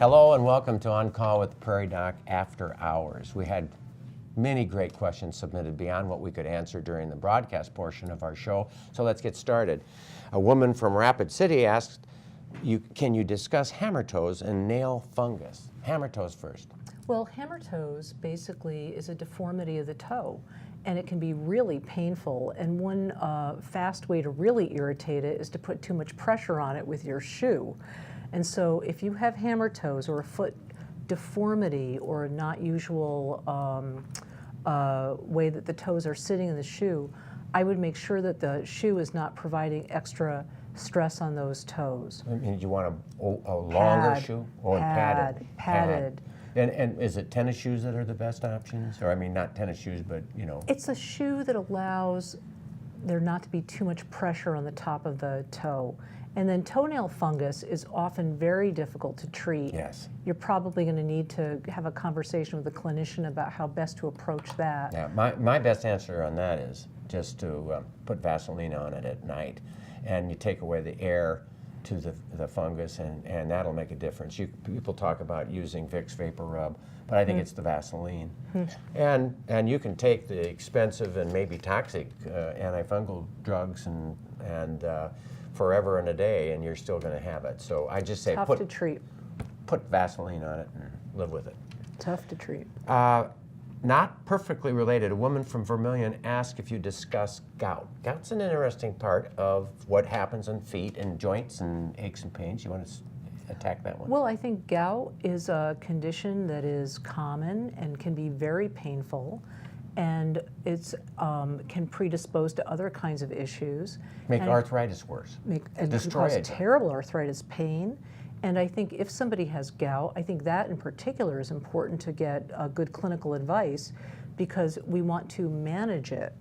Hello and welcome to On Call with Prairie Doc After Hours. We had many great questions submitted beyond what we could answer during the broadcast portion of our show, so let's get started. A woman from Rapid City asked, can you discuss hammertoes and nail fungus? Hammertoes first. Well, hammertoes basically is a deformity of the toe, and it can be really painful. And one fast way to really irritate it is to put too much pressure on it with your shoe. And so if you have hammertoes or a foot deformity or a not usual way that the toes are sitting in the shoe, I would make sure that the shoe is not providing extra stress on those toes. I mean, you want a longer shoe? Or padded? Padded. And is it tennis shoes that are the best options? Or I mean, not tennis shoes, but you know. It's a shoe that allows there not to be too much pressure on the top of the toe. And then toenail fungus is often very difficult to treat. Yes. You're probably going to need to have a conversation with a clinician about how best to approach that. Yeah, my best answer on that is just to put Vaseline on it at night, and you take away the air to the fungus, and that'll make a difference. People talk about using Vicks Vapor Rub, but I think it's the Vaseline. And you can take the expensive and maybe toxic antifungal drugs and forever and a day, and you're still going to have it. So I just say Tough to treat. Put Vaseline on it and live with it. Tough to treat. Not perfectly related, a woman from Vermilion asked if you discuss gout. Gout's an interesting part of what happens in feet and joints and aches and pains. You want to attack that one? Well, I think gout is a condition that is common and can be very painful, and it's can predispose to other kinds of issues. Make arthritis worse. And destroy cause it. Terrible arthritis pain. And I think if somebody has gout, I think that in particular is important to get good clinical advice, because we want to manage it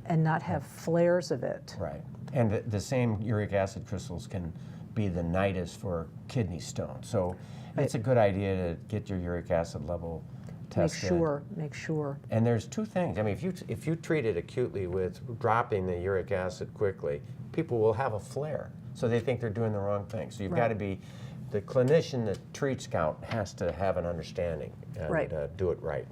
and not have flares of it. Right. And the same uric acid crystals can be the nidus for kidney stone. So it's a good idea to get your uric acid level tested. Make sure. And there's two things. I mean, if you treat it acutely with dropping the uric acid quickly, people will have a flare. So they think they're doing the wrong thing. So you've got to be, the clinician that treats gout has to have an understanding and do it right.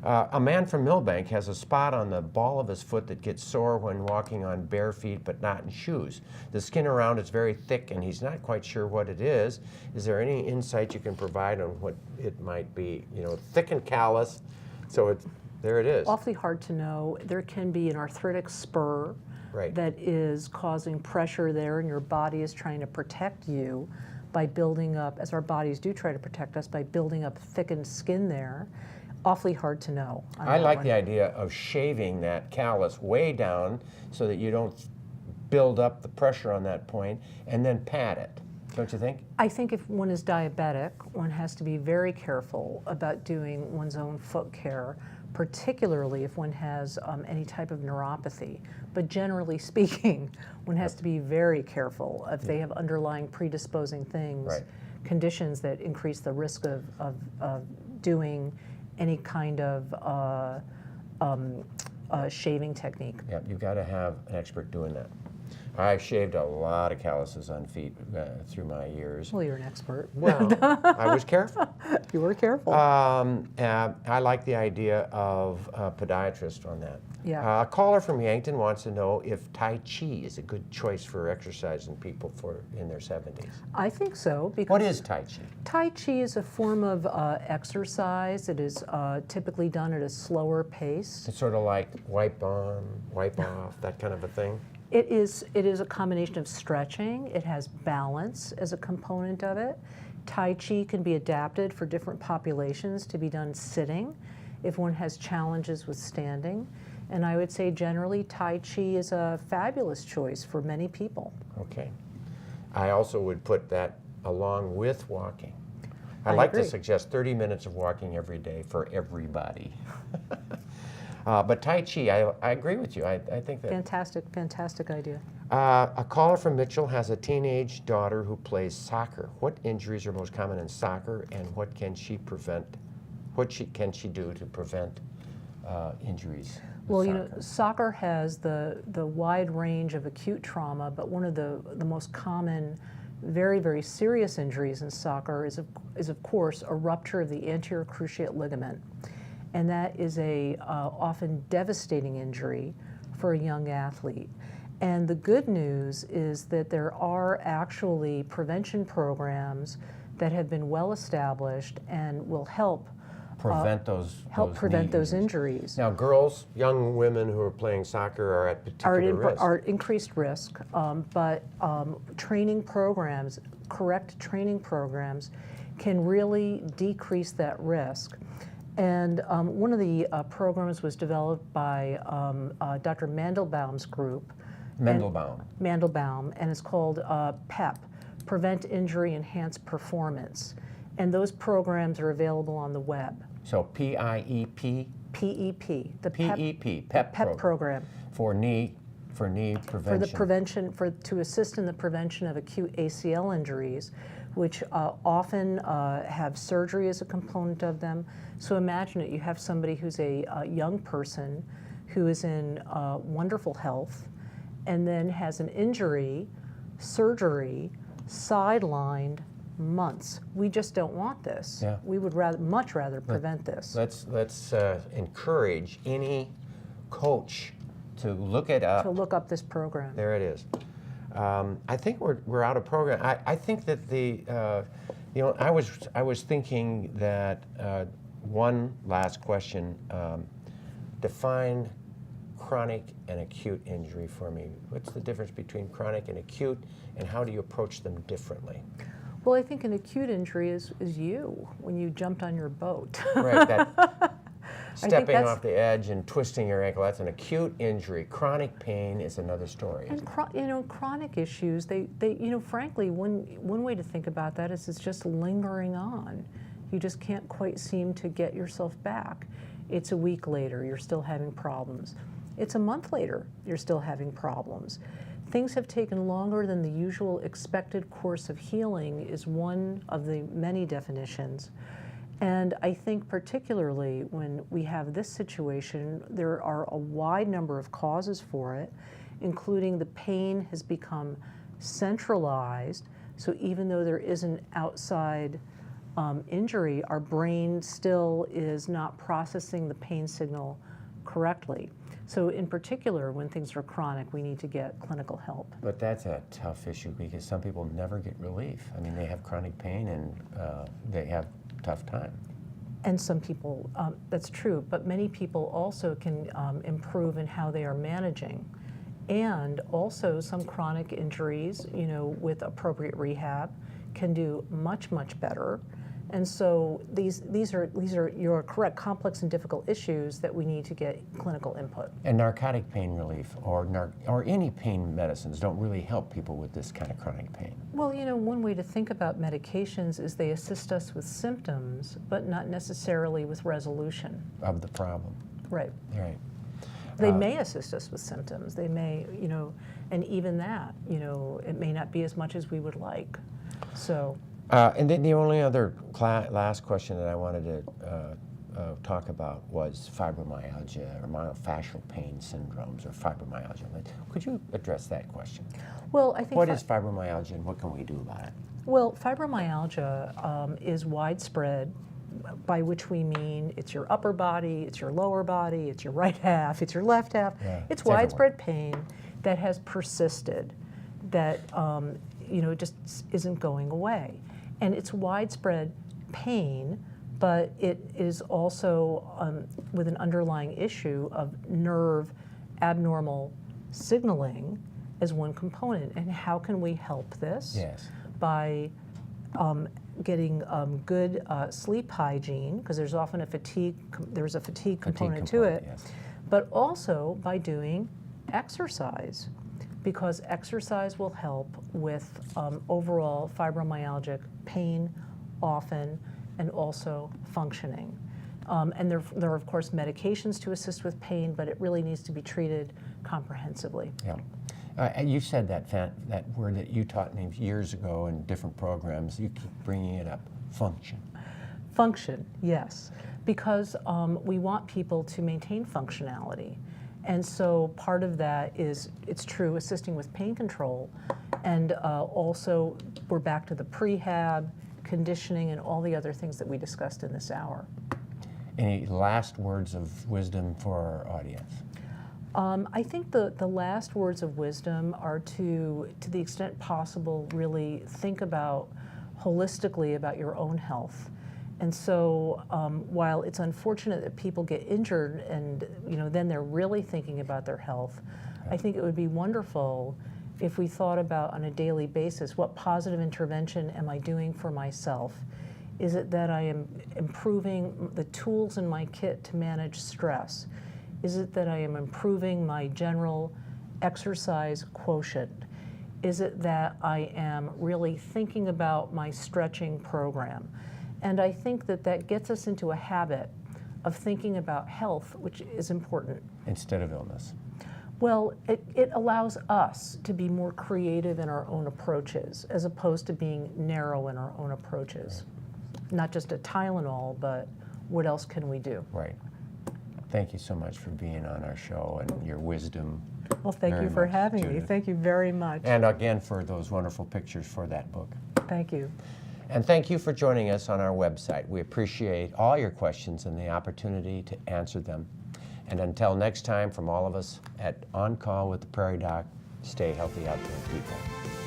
A man from Millbank has a spot on the ball of his foot that gets sore when walking on bare feet but not in shoes. The skin around is very thick and he's not quite sure what it is. Is there any insight you can provide on what it might be? You know, thick and callous, so there it is. Awfully hard to know. There can be an arthritic spur that is causing pressure there, and your body is trying to protect you by building up, as our bodies do try to protect us, by building up thickened skin there. Awfully hard to know. I like the idea of shaving that callus way down so that you don't build up the pressure on that point, and then pat it. Don't you think? I think if one is diabetic, one has to be very careful about doing one's own foot care, particularly if one has any type of neuropathy. But generally speaking, one has to be very careful if they have underlying predisposing things, conditions that increase the risk of doing any kind of shaving technique. Yeah, you've got to have an expert doing that. I've shaved a lot of calluses on feet through my years. Well, you're an expert. Well, I was careful. You were careful. I like the idea of a podiatrist on that. Yeah. A caller from Yankton wants to know if Tai Chi is a good choice for exercising people in their 70s. I think so. Because what is Tai Chi? Tai Chi is a form of exercise. It is typically done at a slower pace. It's sort of like wipe on, wipe off, that kind of a thing? It is a combination of stretching. It has balance as a component of it. Tai Chi can be adapted for different populations to be done sitting if one has challenges with standing. And I would say generally Tai Chi is a fabulous choice for many people. Okay. I also would put that along with walking. I like agree. to suggest 30 minutes of walking every day for everybody. But Tai Chi, I agree with you. I think that... Fantastic idea. A caller from Mitchell has a teenage daughter who plays soccer. What injuries are most common in soccer, and what can she prevent? What can she do to prevent injuries? Well, you know, soccer has the wide range of acute trauma, but one of the most common very, very serious injuries in soccer is of course a rupture of the anterior cruciate ligament. And that is a often devastating injury for a young athlete. And the good news is that there are actually prevention programs that have been well established and will help Prevent prevent knee those injuries. Now, girls, young women who are playing soccer are at particular risk. Are at increased risk, but training programs, correct training programs, can really decrease that risk. And one of the programs was developed by Dr. Mandelbaum's group. Mandelbaum, and it's called PEP, Prevent Injury, Enhance Performance. And those programs are available on the web. So PIEP? PEP, the PEP program. For knee prevention. To assist in the prevention of acute ACL injuries, which often have surgery as a component of them. So imagine it, you have somebody who's a young person who is in wonderful health and then has an injury, surgery, sidelined months. We just don't want this. Yeah. We would much rather prevent this. Let's encourage any coach to look it up. To look up this program. There it is. I think we're out of program. I think that I was thinking that one last question. Define chronic and acute injury for me. What's the difference between chronic and acute, and how do you approach them differently? Well, I think an acute injury is you when you jumped on your boat. Right. That stepping off the edge and twisting your ankle, that's an acute injury. Chronic pain is another story. And chronic issues, they frankly, one way to think about that is it's just lingering on. You just can't quite seem to get yourself back. It's a week later, you're still having problems. It's a month later, you're still having problems. Things have taken longer than the usual expected course of healing is one of the many definitions. And I think particularly when we have this situation, there are a wide number of causes for it, including the pain has become centralized. So even though there is an outside injury, our brain still is not processing the pain signal correctly. So in particular, when things are chronic, we need to get clinical help. But that's a tough issue because some people never get relief. I mean, they have chronic pain and they have a tough time. And some people, that's true, but many people also can improve in how they are managing. And also some chronic injuries, with appropriate rehab can do much, much better. And so these are you're correct, complex and difficult issues that we need to get clinical input. And narcotic pain relief or any pain medicines don't really help people with this kind of chronic pain. Well, one way to think about medications is they assist us with symptoms, but not necessarily with resolution Of the problem. Right. Right. They may assist us with symptoms. They may, and even that, it may not be as much as we would like. So. And then the only other last question that I wanted to talk about was fibromyalgia or myofascial pain syndromes or fibromyalgia. Could you address that question? Well, I think what is fibromyalgia and what can we do about it? Well, fibromyalgia is widespread, by which we mean it's your upper body, it's your lower body, it's your right half, it's your left half. Yeah, it's widespread pain that has persisted, that just isn't going away. And it's widespread pain, but it is also with an underlying issue of nerve abnormal signaling as one component. And how can we help this? Yes. By getting good sleep hygiene, because there's often a fatigue component to it, yes. But also by doing exercise, because exercise will help with overall fibromyalgic pain often, and also functioning. And there are, of course, medications to assist with pain, but it really needs to be treated comprehensively. Yeah. You said that word that you taught me years ago in different programs. You keep bringing it up, function. Function, yes, because we want people to maintain functionality. And so part of that is, it's true, assisting with pain control. And also, we're back to the prehab, conditioning, and all the other things that we discussed in this hour. Any last words of wisdom for our audience? I think the last words of wisdom are to the extent possible, really think about holistically about your own health. And so while it's unfortunate that people get injured and then they're really thinking about their health, I think it would be wonderful if we thought about on a daily basis, what positive intervention am I doing for myself? Is it that I am improving the tools in my kit to manage stress? Is it that I am improving my general exercise quotient? Is it that I am really thinking about my stretching program? And I think that gets us into a habit of thinking about health, which is important. Instead of illness. Well, it allows us to be more creative in our own approaches, as opposed to being narrow in our own approaches. Right. Not just a Tylenol, but what else can we do? Right. Thank you so much for being on our show and your wisdom. Well, thank you for having me. Judith. Thank you very much. And again, for those wonderful pictures for that book. Thank you. And thank you for joining us on our website. We appreciate all your questions and the opportunity to answer them. And until next time, from all of us at On Call with the Prairie Doc, stay healthy out there, people.